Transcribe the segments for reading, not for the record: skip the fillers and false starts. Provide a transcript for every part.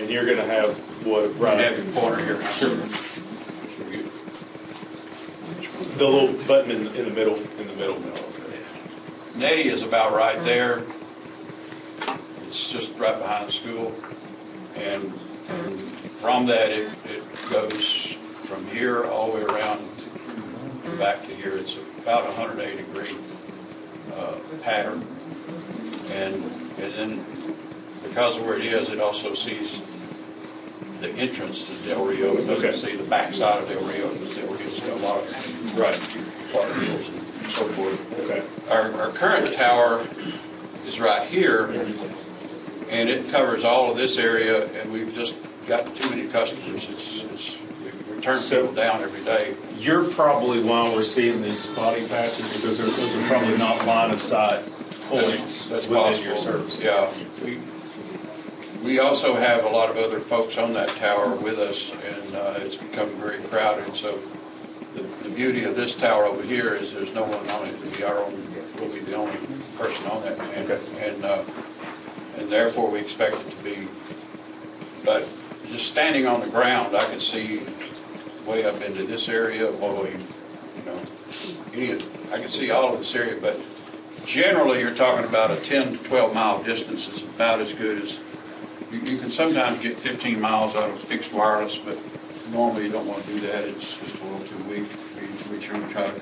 And you're going to have what? Right at the corner here. Sure. The little button in the middle. Nettie is about right there. It's just right behind the school. And from that, it goes from here all the way around back to here. It's about a 180-degree pattern. And then because of where it is, it also sees the entrance to Del Rio. It doesn't see the backside of Del Rio, because Del Rio's got a lot of water hills and so forth. Okay. Our current tower is right here, and it covers all of this area, and we've just got too many customers. We turn people down every day. You're probably why we're seeing these spotty patches, because those are probably not line of sight points that's within possible. your service. Yeah. We also have a lot of other folks on that tower with us, and it's become very crowded. So the beauty of this tower over here is there's no one on it. We'll be the only person on that, and therefore we expect it to be. But just standing on the ground, I could see way up into this area, I could see all of this area. But generally, you're talking about a 10 to 12 mile distance is about as good as. You can sometimes get 15 miles out of fixed wireless, but normally you don't want to do that. It's just a little too weak. We try to.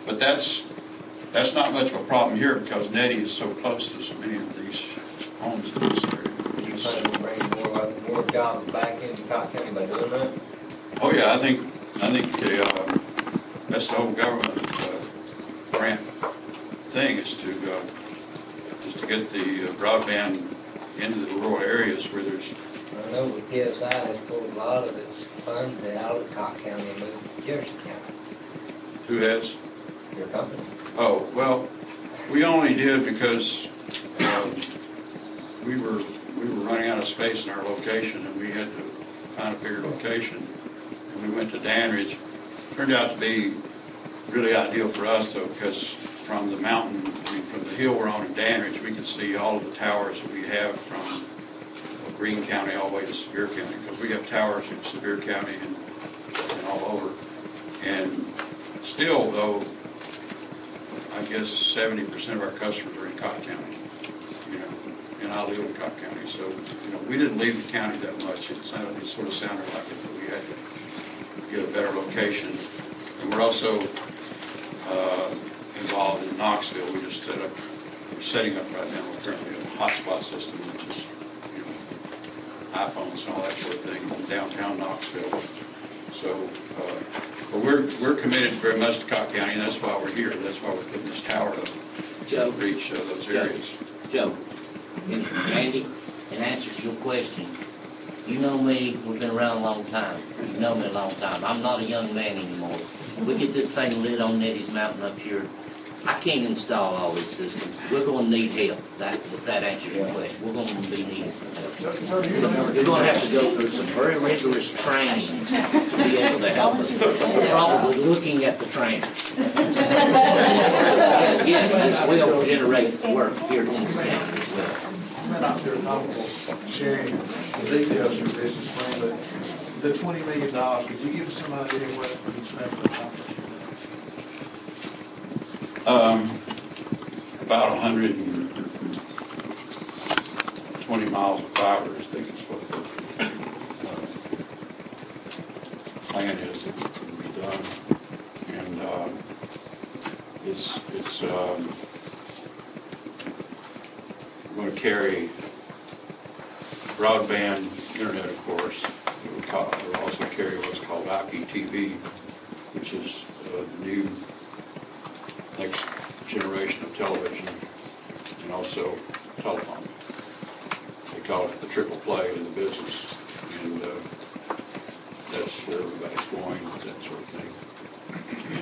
But that's not much of a problem here, because Nettie is so close to so many of these homes in this area. You plan to bring more jobs back into Cocke County by doing that? Oh yeah, I think that's the whole government grant thing is to get the broadband into the rural areas where there's. I know with PSI has pulled a lot of its funds out of Cocke County and moved to Jefferson County. Who has? Your company. Oh, well, we only did because we were running out of space in our location, and we had to find a bigger location. And we went to Danridge. Turned out to be really ideal for us, though, because from the mountain, from the hill we're on in Danridge, we can see all of the towers that we have from Greene County all the way to Sevier County, because we have towers in Sevier County and all over. And still, though, I guess 70% of our customers are in Cocke County, and I live in Cocke County. So, we didn't leave the county that much. It sort of sounded like it, but we had to get a better location. And we're also involved in Knoxville. We're setting up right now currently a hotspot system, which is iPhones and all that sort of thing in downtown Knoxville. So, but we're committed very much to Cocke County, and that's why we're here. That's why we're putting this tower up to reach those areas. Joe, Randy, in answer to your question, you know me, we've been around a long time. You know me a long time. I'm not a young man anymore. We get this thing lit on Nettie's Mountain up here. I can't install all these systems. We're going to need help. If that answers your question, we're going to be needing some help. You're going to have to go through some very rigorous training to be able to help us. We're probably looking at the training. Yes, this will generate work here in this county as well. I'm not very comfortable sharing the details of your business plan, but the $20 million, could you give us some idea of what we expect to accomplish? About 120 miles of fiber, I think is what the plan is that can be done. And it's going to carry broadband internet, of course. It will also carry what's called IPTV, which is the new next generation of television, and also telephone. They call it the triple play in the business, and that's where everybody's going with that sort of thing. And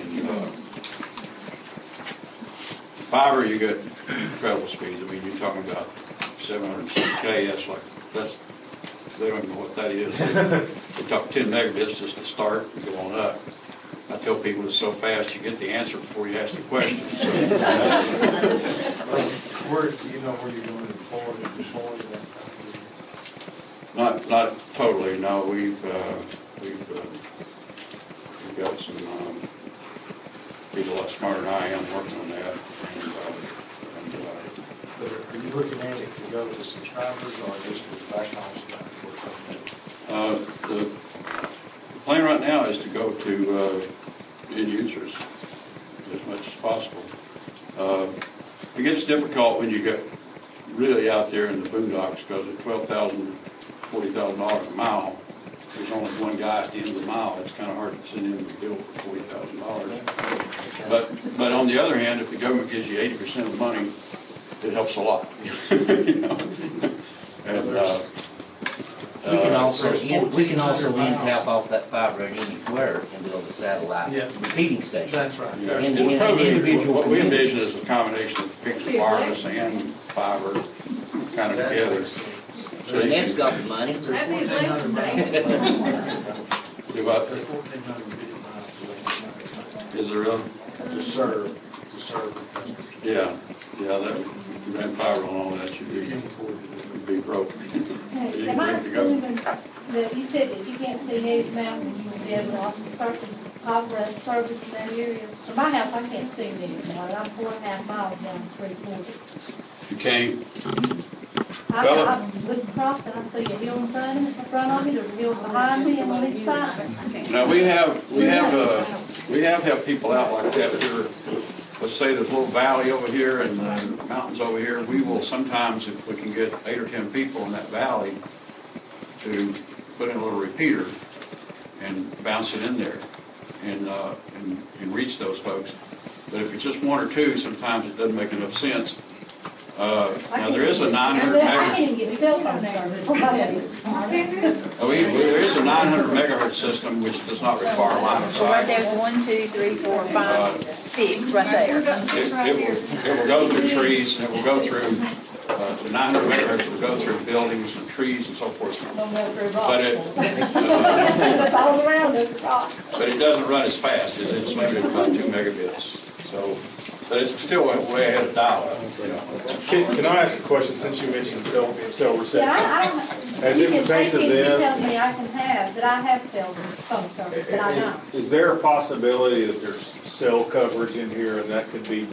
fiber, you get incredible speeds. I mean, you're talking about 700K. They don't even know what that is. They talk 10 megabits just to start and go on up. I tell people it's so fast you get the answer before you ask the question. So. Where do you know where you're going to deploy that? Not totally, no, we've got some, people a lot smarter than I am working on that. But are you looking at it to go to subscribers or just to back on stuff? The plan right now is to go to end users as much as possible. It gets difficult when you get really out there in the boondocks, because at $12,000, $40,000 a mile, there's only one guy at the end of the mile. It's kind of hard to send in a bill for $40,000. But on the other hand, if the government gives you 80% of the money, it helps a lot. You know? And, we can also tap off that fiber at anywhere and build a satellite Yeah. repeating station. That's right. yeah, And it'll probably, individual what we envision is a combination of fixed wireless and fiber kind of That together. makes sense. So you Ned's can got the money. There's That'd be a 1,400 miles. do what? There's 1,450 miles. Is there really? To serve the customers. Yeah, that, ran fiber and all that should You be, can't afford to do would be broken. Hey, am I assuming that you said that you can't see Needs Mountains, you have like the surface, opera service in that area? For my house, I can't see Needs Mountain, I'm 4.5 miles down 3/4. You can't, I look across and I see a hill in front of me, there's a hill behind me, and on each side. now we have people out like that here. Let's say there's a little valley over here and mountains over here. We will sometimes, if we can get 8 or 10 people in that valley, to put in a little repeater and bounce it in there and reach those folks. But if it's just 1 or 2, sometimes it doesn't make enough sense. Now there is a 900 I megahertz. can't even get cell phone service. There is a 900 megahertz system which does not require line of So right sight. there's 1, 2, 3, 4, 5, 6 right there. It will go through trees, and it will go through, the 900 megahertz will go through buildings and trees and so forth. Don't go through But rocks. it, That's all around us, rocks. but it doesn't run as fast. It's limited to about 2 megabits. So, but it's still way ahead of dial-up, you know. Can I ask a question, since you mentioned cell reception? Yeah, I don't. As it you can pertains to take it, this- You tell me I can have, that I have cell phone service, but I don't. Is there a possibility that there's cell coverage in here and that could be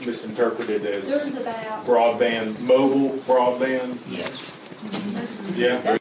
misinterpreted as There's about, broadband, mobile broadband? Yes. Yeah.